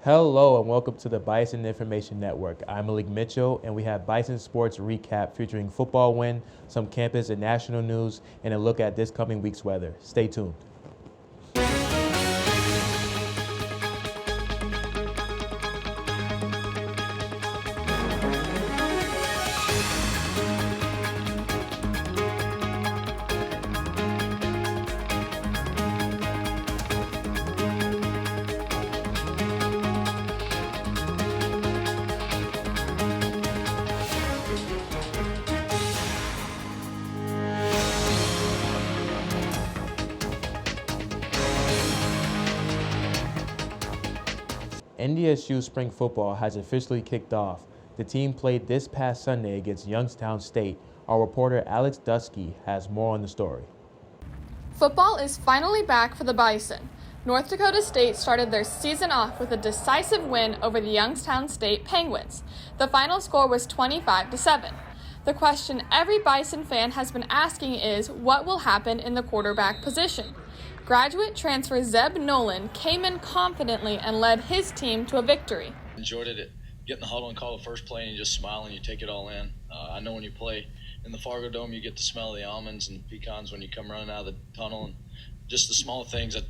Hello and welcome to the Bison Information Network. I'm Malik Mitchell and we have Bison Sports Recap featuring football win, some campus and national news, and a look at this coming week's weather. Stay tuned. NDSU spring football has officially kicked off. The team played this past Sunday against Youngstown State. Our reporter Alex Dusky has more on the story. Football is finally back for the Bison. North Dakota State started their season off with a decisive win over the Youngstown State Penguins. The final score was 25-7. The question every Bison fan has been asking is, what will happen in the quarterback position? Graduate transfer Zeb Nolan came in confidently and led his team to a victory. Enjoyed it, getting the huddle and call the first play and you just smile and you take it all in. I know when you play in the Fargo Dome, you get the smell of the almonds and pecans when you come running out of the tunnel, and just the small things that,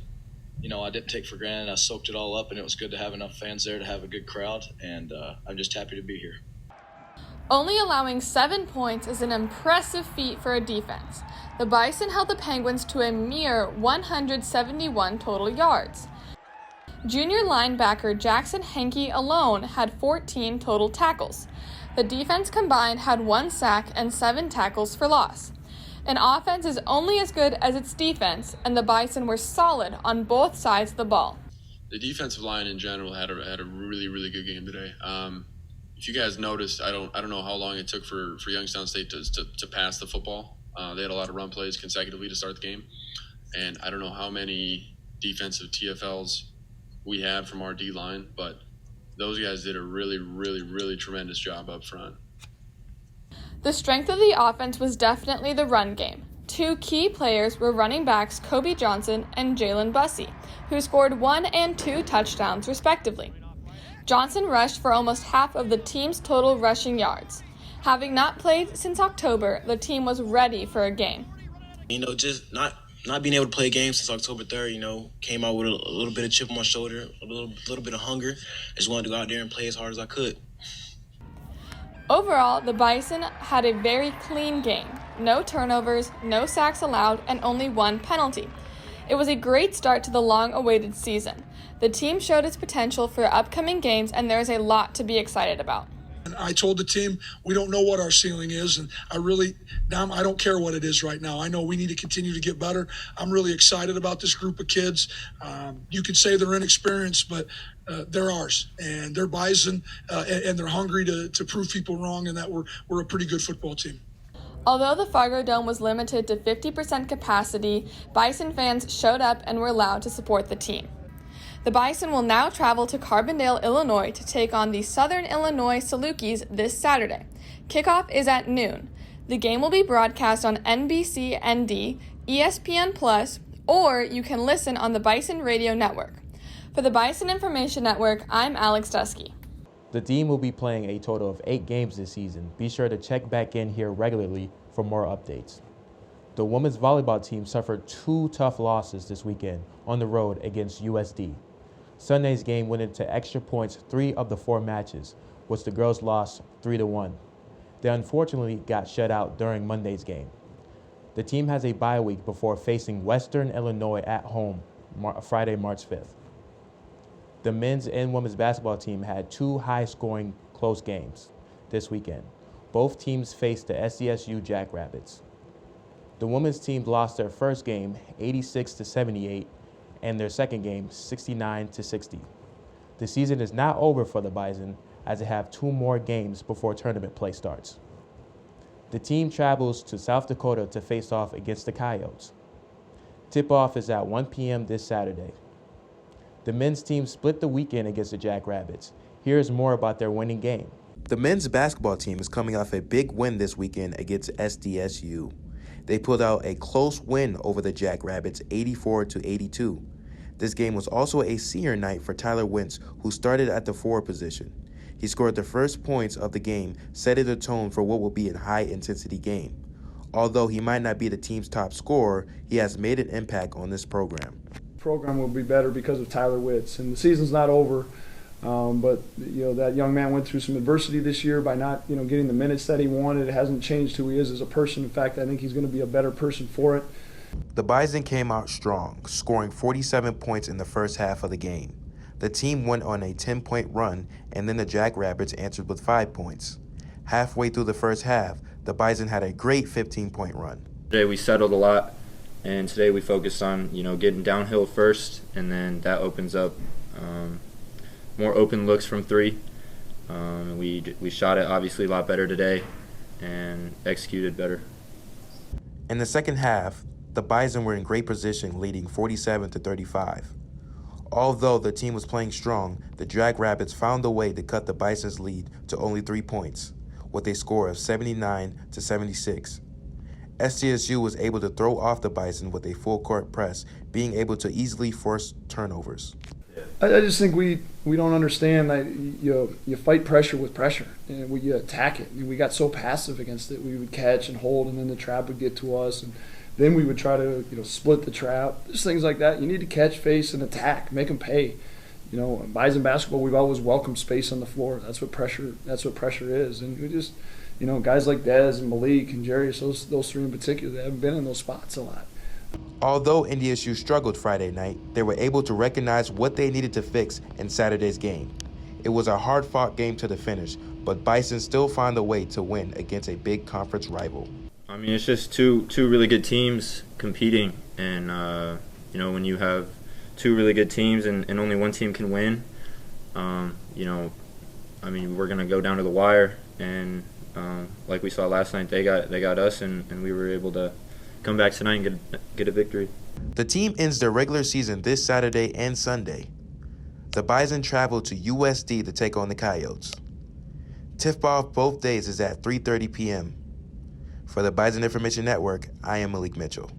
I didn't take for granted. I soaked it all up, and it was good to have enough fans there to have a good crowd, and I'm just happy to be here. Only allowing 7 points is an impressive feat for a defense. The Bison held the Penguins to a mere 171 total yards. Junior linebacker Jackson Henke alone had 14 total tackles. The defense combined had 1 sack and 7 tackles for loss. An offense is only as good as its defense, and the Bison were solid on both sides of the ball. The defensive line in general had a really, really good game today. If you guys noticed, I don't know how long it took for Youngstown State to pass the football. They had a lot of run plays consecutively to start the game, and I don't know how many defensive TFLs we had from our D-line, but those guys did a really, really, really tremendous job up front. The strength of the offense was definitely the run game. 2 key players were running backs Kobe Johnson and Jalen Bussey, who scored 1 and 2 touchdowns respectively. Johnson rushed for almost half of the team's total rushing yards. Having not played since October, the team was ready for a game. Just not being able to play a game since October 3rd, came out with a little bit of chip on my shoulder, a little bit of hunger. I just wanted to go out there and play as hard as I could. Overall, the Bison had a very clean game. No turnovers, no sacks allowed, and only 1 penalty. It was a great start to the long-awaited season. The team showed its potential for upcoming games, and there is a lot to be excited about. I told the team we don't know what our ceiling is, and I don't care what it is right now. I know we need to continue to get better. I'm really excited about this group of kids. You could say they're inexperienced, but they're ours, and they're Bison, and they're hungry to prove people wrong, and that we're a pretty good football team. Although the Fargo Dome was limited to 50% capacity, Bison fans showed up and were allowed to support the team. The Bison will now travel to Carbondale, Illinois to take on the Southern Illinois Salukis this Saturday. Kickoff is at noon. The game will be broadcast on NBC-ND, ESPN+, or you can listen on the Bison Radio Network. For the Bison Information Network, I'm Alex Dusky. The team will be playing a total of 8 games this season. Be sure to check back in here regularly for more updates. The women's volleyball team suffered 2 tough losses this weekend on the road against USD. Sunday's game went into extra points 3 of the 4 matches, which the girls lost 3-1. They unfortunately got shut out during Monday's game. The team has a bye week before facing Western Illinois at home Friday, March 5th. The men's and women's basketball team had 2 high-scoring close games this weekend. Both teams faced the SDSU Jackrabbits. The women's team lost their first game 86-78 and their second game 69-60. The season is not over for the Bison as they have 2 more games before tournament play starts. The team travels to South Dakota to face off against the Coyotes. Tip-off is at 1 p.m. this Saturday. The men's team split the weekend against the Jackrabbits. Here's more about their winning game. The men's basketball team is coming off a big win this weekend against SDSU. They pulled out a close win over the Jackrabbits 84-82. This game was also a senior night for Tyler Wentz, who started at the forward position. He scored the first points of the game, setting the tone for what will be a high-intensity game. Although he might not be the team's top scorer, he has made an impact on this program. The program will be better because of Tyler Wentz, and the season's not over. But that young man went through some adversity this year by not getting the minutes that he wanted. It hasn't changed who he is as a person. In fact, I think he's going to be a better person for it. The Bison came out strong, scoring 47 points in the first half of the game. The team went on a 10-point run, and then the Jackrabbits answered with 5 points. Halfway through the first half, the Bison had a great 15-point run. Today we settled a lot, and today we focused on getting downhill first, and then that opens up more open looks from three. We shot it obviously a lot better today and executed better. In the second half, the Bison were in great position, leading 47-35. Although the team was playing strong, the Jackrabbits found a way to cut the Bison's lead to only 3 points, with a score of 79-76. SDSU was able to throw off the Bison with a full-court press, being able to easily force turnovers. I just think we don't understand that you fight pressure with pressure, and you attack it. We got so passive against it. We would catch and hold, and then the trap would get to us, and then we would try to split the trap. Just things like that. You need to catch, face, and attack. Make them pay. Bison basketball, we've always welcomed space on the floor. That's what pressure is, and we just guys like Dez and Malik and Jarius, those three in particular, they haven't been in those spots a lot. Although NDSU struggled Friday night, they were able to recognize what they needed to fix in Saturday's game. It was a hard-fought game to the finish, but Bison still found a way to win against a big conference rival. I mean, it's just two really good teams competing, and when you have two really good teams and only one team can win, we're gonna go down to the wire, and like we saw last night, they got us, and we were able to come back tonight and get a victory. The team ends their regular season this Saturday and Sunday. The Bison travel to USD to take on the Coyotes. Tip-off both days is at 3:30 p.m. For the Bison Information Network, I am Malik Mitchell.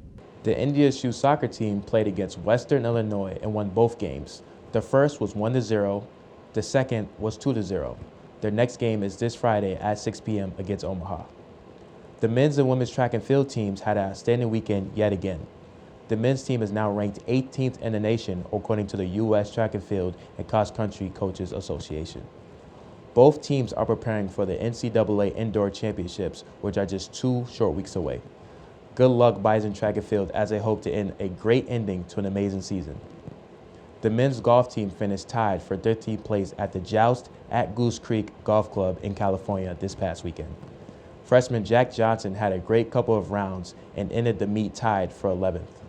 The NDSU soccer team played against Western Illinois and won both games. The first was 1-0. The second was 2-0. Their next game is this Friday at 6 p.m. against Omaha. The men's and women's track and field teams had an outstanding weekend yet again. The men's team is now ranked 18th in the nation according to the U.S. Track and Field and Cross Country Coaches Association. Both teams are preparing for the NCAA Indoor Championships, which are just 2 short weeks away. Good luck, Bison Track and Field, as they hope to end a great ending to an amazing season. The men's golf team finished tied for 13th place at the Joust at Goose Creek Golf Club in California this past weekend. Freshman Jack Johnson had a great couple of rounds and ended the meet tied for 11th.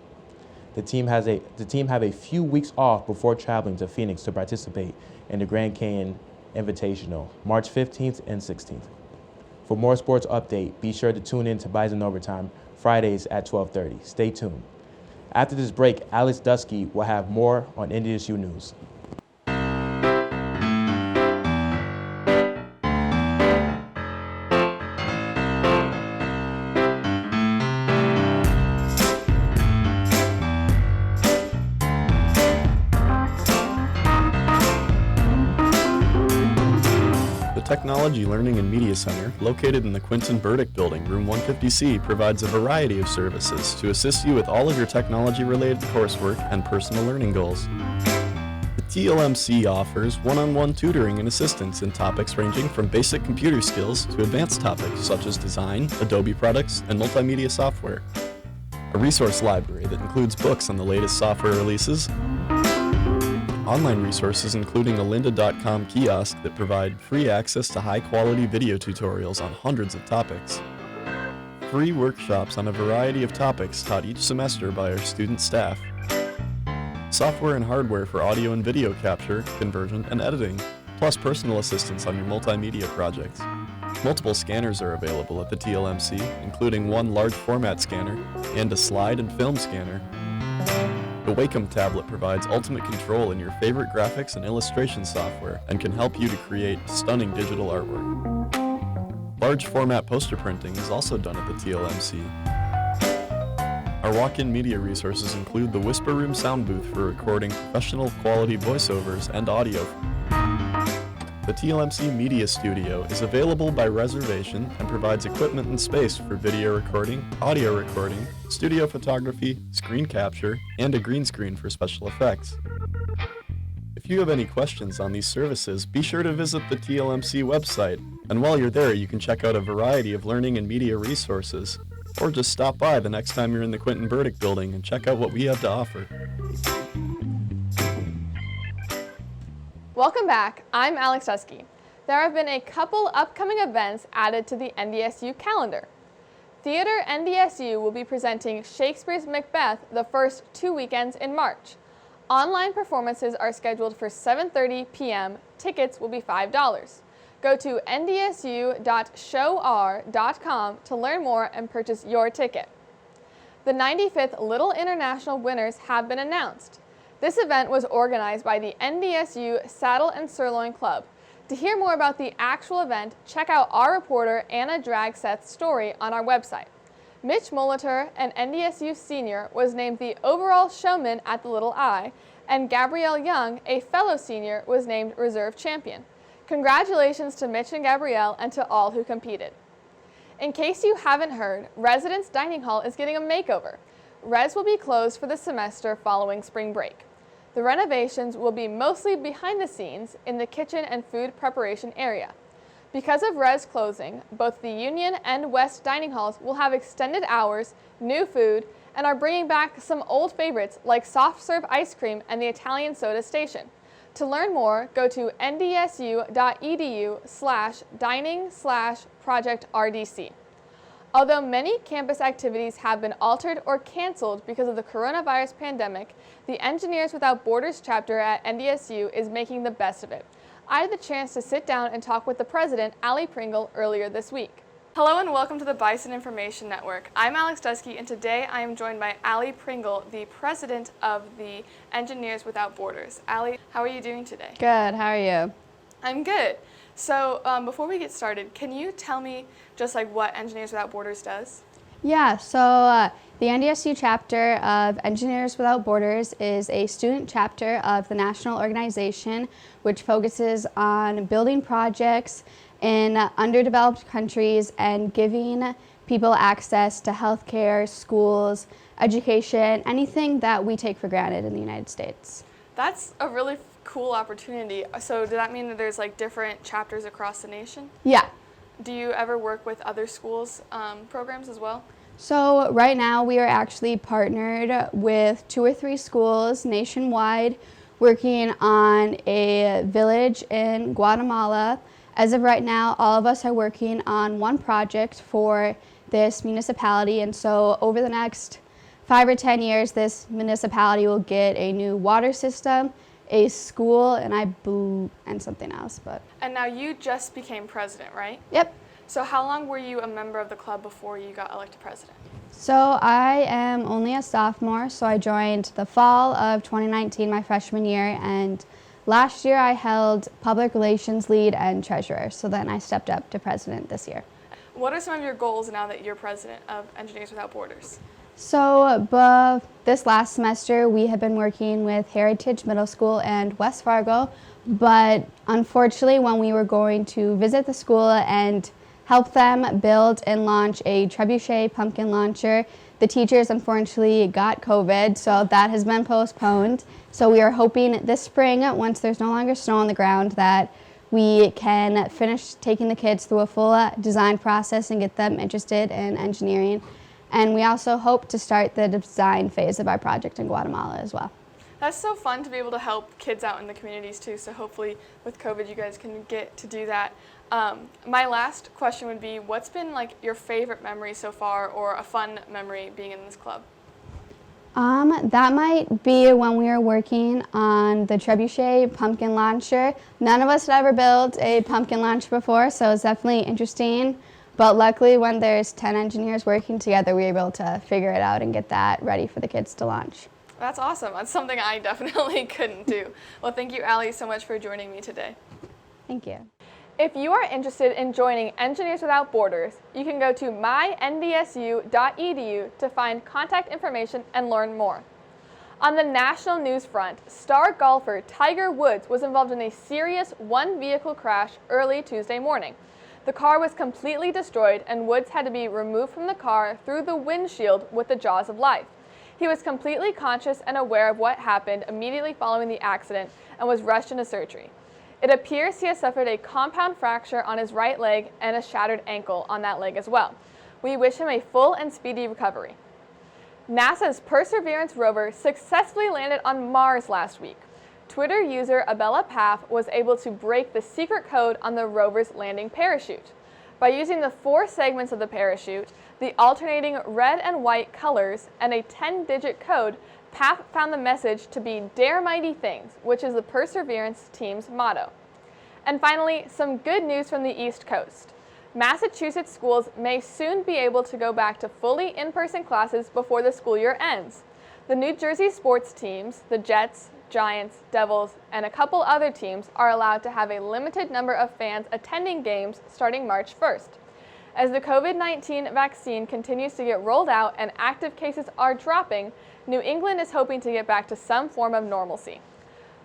The team have a few weeks off before traveling to Phoenix to participate in the Grand Canyon Invitational, March 15th and 16th. For more sports update, be sure to tune in to Bison Overtime Fridays at 12:30. Stay tuned. After this break, Alex Dusky will have more on NDSU News. Technology Learning and Media Center, located in the Quinton Burdick Building, room 150C, provides a variety of services to assist you with all of your technology-related coursework and personal learning goals. The TLMC offers one-on-one tutoring and assistance in topics ranging from basic computer skills to advanced topics such as design, Adobe products, and multimedia software. A resource library that includes books on the latest software releases, online resources including a lynda.com kiosk that provide free access to high-quality video tutorials on hundreds of topics. Free workshops on a variety of topics taught each semester by our student staff. Software and hardware for audio and video capture, conversion, and editing, plus personal assistance on your multimedia projects. Multiple scanners are available at the TLMC, including one large format scanner and a slide and film scanner. The Wacom tablet provides ultimate control in your favorite graphics and illustration software and can help you to create stunning digital artwork. Large format poster printing is also done at the TLMC. Our walk-in media resources include the Whisper Room sound booth for recording professional quality voiceovers and audio. The TLMC Media Studio is available by reservation and provides equipment and space for video recording, audio recording, studio photography, screen capture, and a green screen for special effects. If you have any questions on these services, be sure to visit the TLMC website, and while you're there you can check out a variety of learning and media resources, or just stop by the next time you're in the Quentin Burdick building and check out what we have to offer. Welcome back. I'm Alex Dusky. There have been a couple upcoming events added to the NDSU calendar. Theater NDSU will be presenting Shakespeare's Macbeth the first 2 weekends in March. Online performances are scheduled for 7:30 p.m. Tickets will be $5. Go to ndsu.showr.com to learn more and purchase your ticket. The 95th Little International winners have been announced. This event was organized by the NDSU Saddle and Sirloin Club. To hear more about the actual event, check out our reporter Anna Dragseth's story on our website. Mitch Molitor, an NDSU senior, was named the overall showman at the Little I, and Gabrielle Young, a fellow senior, was named reserve champion. Congratulations to Mitch and Gabrielle and to all who competed. In case you haven't heard, Residence Dining Hall is getting a makeover. Res will be closed for the semester following spring break. The renovations will be mostly behind the scenes in the kitchen and food preparation area. Because of Res closing, both the Union and West dining halls will have extended hours, new food, and are bringing back some old favorites like soft serve ice cream and the Italian soda station. To learn more, go to ndsu.edu/dining/project-RDC. Although many campus activities have been altered or canceled because of the coronavirus pandemic, the Engineers Without Borders chapter at NDSU is making the best of it. I had the chance to sit down and talk with the president, Allie Pringle, earlier this week. Hello and welcome to the Bison Information Network. I'm Alex Dusky, and today I am joined by Allie Pringle, the president of the Engineers Without Borders. Allie, how are you doing today? Good, how are you? I'm good. So before we get started, can you tell me just like what Engineers Without Borders does? Yeah, so the NDSU chapter of Engineers Without Borders is a student chapter of the national organization which focuses on building projects in underdeveloped countries and giving people access to healthcare, schools, education, anything that we take for granted in the United States. That's a really cool opportunity. So does that mean that there's like different chapters across the nation? Yeah. Do you ever work with other schools' programs as well? So right now we are actually partnered with 2 or 3 schools nationwide working on a village in Guatemala. As of right now, all of us are working on one project for this municipality, and so over the next 5 or 10 years, this municipality will get a new water system, a school, and something else. And now you just became president, right? Yep. So how long were you a member of the club before you got elected president? So I am only a sophomore, so I joined the fall of 2019, my freshman year, and last year I held public relations lead and treasurer, so then I stepped up to president this year. What are some of your goals now that you're president of Engineers Without Borders? So this last semester we have been working with Heritage Middle School and West Fargo, but unfortunately when we were going to visit the school and help them build and launch a trebuchet pumpkin launcher, the teachers unfortunately got COVID, so that has been postponed. So we are hoping this spring, once there's no longer snow on the ground, that we can finish taking the kids through a full design process and get them interested in engineering. And we also hope to start the design phase of our project in Guatemala as well. That's so fun to be able to help kids out in the communities too, so hopefully with COVID you guys can get to do that. My last question would be, what's been like your favorite memory so far, or a fun memory being in this club? That might be when we were working on the trebuchet pumpkin launcher. None of us had ever built a pumpkin launcher before, so it's definitely interesting. But luckily, when there's 10 engineers working together, we were able to figure it out and get that ready for the kids to launch. That's awesome. That's something I definitely couldn't do. Well, thank you, Allie, so much for joining me today. Thank you. If you are interested in joining Engineers Without Borders, you can go to myndsU.edu to find contact information and learn more. On the national news front, star golfer Tiger Woods was involved in a serious one-vehicle crash early Tuesday morning. The car was completely destroyed and Woods had to be removed from the car through the windshield with the jaws of life. He was completely conscious and aware of what happened immediately following the accident and was rushed into surgery. It appears he has suffered a compound fracture on his right leg and a shattered ankle on that leg as well. We wish him a full and speedy recovery. NASA's Perseverance rover successfully landed on Mars last week. Twitter user Abella Paff was able to break the secret code on the rover's landing parachute. By using the 4 segments of the parachute, the alternating red and white colors, and a 10-digit code, Paff found the message to be "Dare Mighty Things," which is the Perseverance team's motto. And finally, some good news from the East Coast. Massachusetts schools may soon be able to go back to fully in-person classes before the school year ends. The New Jersey sports teams, the Jets, Giants, Devils, and a couple other teams are allowed to have a limited number of fans attending games starting March 1st. As the COVID-19 vaccine continues to get rolled out and active cases are dropping, New England is hoping to get back to some form of normalcy.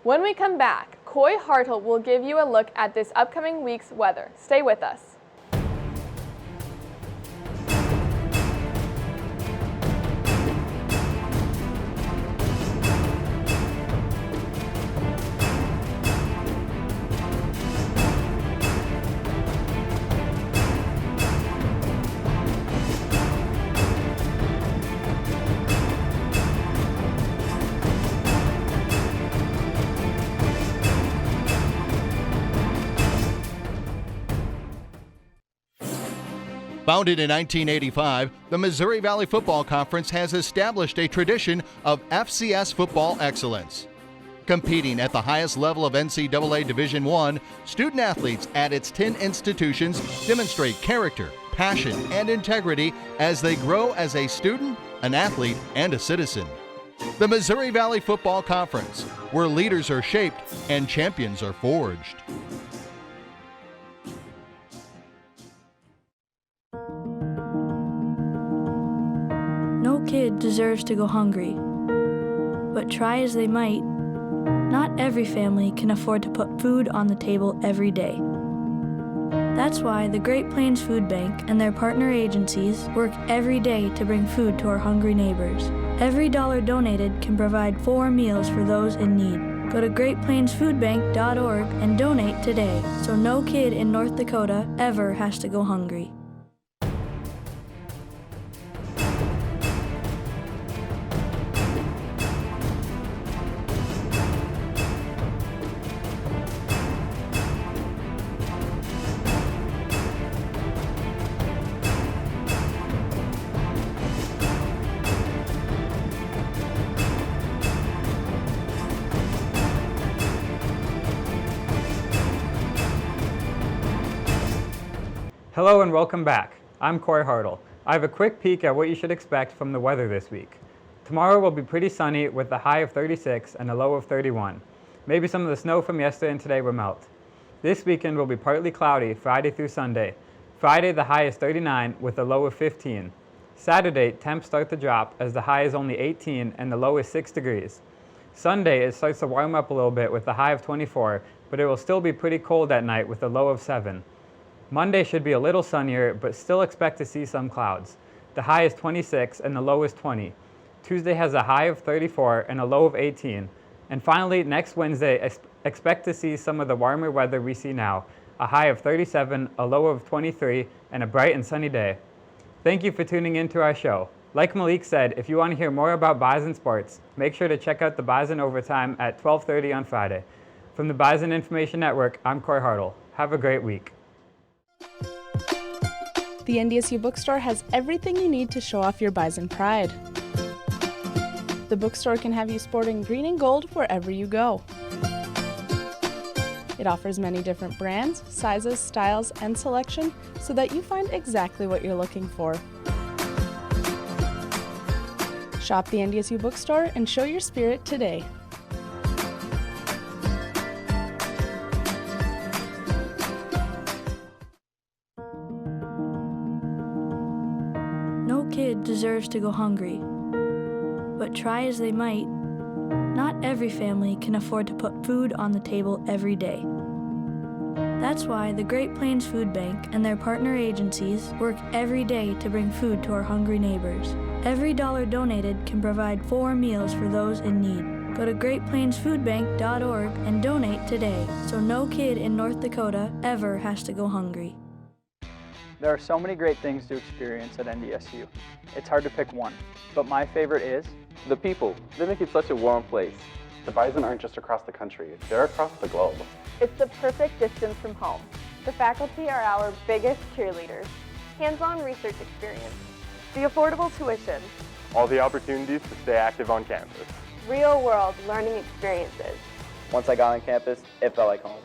When we come back, Coy Hartle will give you a look at this upcoming week's weather. Stay with us. Founded in 1985, the Missouri Valley Football Conference has established a tradition of FCS football excellence. Competing at the highest level of NCAA Division I, student athletes at its 10 institutions demonstrate character, passion, and integrity as they grow as a student, an athlete, and a citizen. The Missouri Valley Football Conference, where leaders are shaped and champions are forged. No kid deserves to go hungry, but try as they might, not every family can afford to put food on the table every day. That's why the Great Plains Food Bank and their partner agencies work every day to bring food to our hungry neighbors. Every dollar donated can provide 4 meals for those in need. Go to greatplainsfoodbank.org and donate today so no kid in North Dakota ever has to go hungry. Hello and welcome back. I'm Coy Hartle. I have a quick peek at what you should expect from the weather this week. Tomorrow will be pretty sunny with a high of 36 and a low of 31. Maybe some of the snow from yesterday and today will melt. This weekend will be partly cloudy Friday through Sunday. Friday the high is 39 with a low of 15. Saturday temps start to drop as the high is only 18 and the low is 6 degrees. Sunday it starts to warm up a little bit with a high of 24, but it will still be pretty cold at night with a low of 7. Monday should be a little sunnier, but still expect to see some clouds. The high is 26 and the low is 20. Tuesday has a high of 34 and a low of 18. And finally, next Wednesday, expect to see some of the warmer weather we see now. A high of 37, a low of 23, and a bright and sunny day. Thank you for tuning in to our show. Like Malik said, if you want to hear more about Bison sports, make sure to check out the Bison Overtime at 12:30 on Friday. From the Bison Information Network, I'm Coy Hartle. Have a great week. The NDSU bookstore has everything you need to show off your Bison pride. The bookstore can have you sporting green and gold wherever you go. It offers many different brands, sizes, styles, and selection so that you find exactly what you're looking for. Shop the NDSU bookstore and show your spirit today. kid deserves to go hungry. But try as they might, not every family can afford to put food on the table every day. That's why the Great Plains Food Bank and their partner agencies work every day to bring food to our hungry neighbors. Every dollar donated can provide 4 meals for those in need. Go to greatplainsfoodbank.org and donate today so no kid in North Dakota ever has to go hungry. There are so many great things to experience at NDSU. It's hard to pick one, but my favorite is the people. They make it such a warm place. The Bison aren't just across the country, they're across the globe. It's the perfect distance from home. The faculty are our biggest cheerleaders. Hands-on research experience. The affordable tuition. All the opportunities to stay active on campus. Real-world learning experiences. Once I got on campus, it felt like home.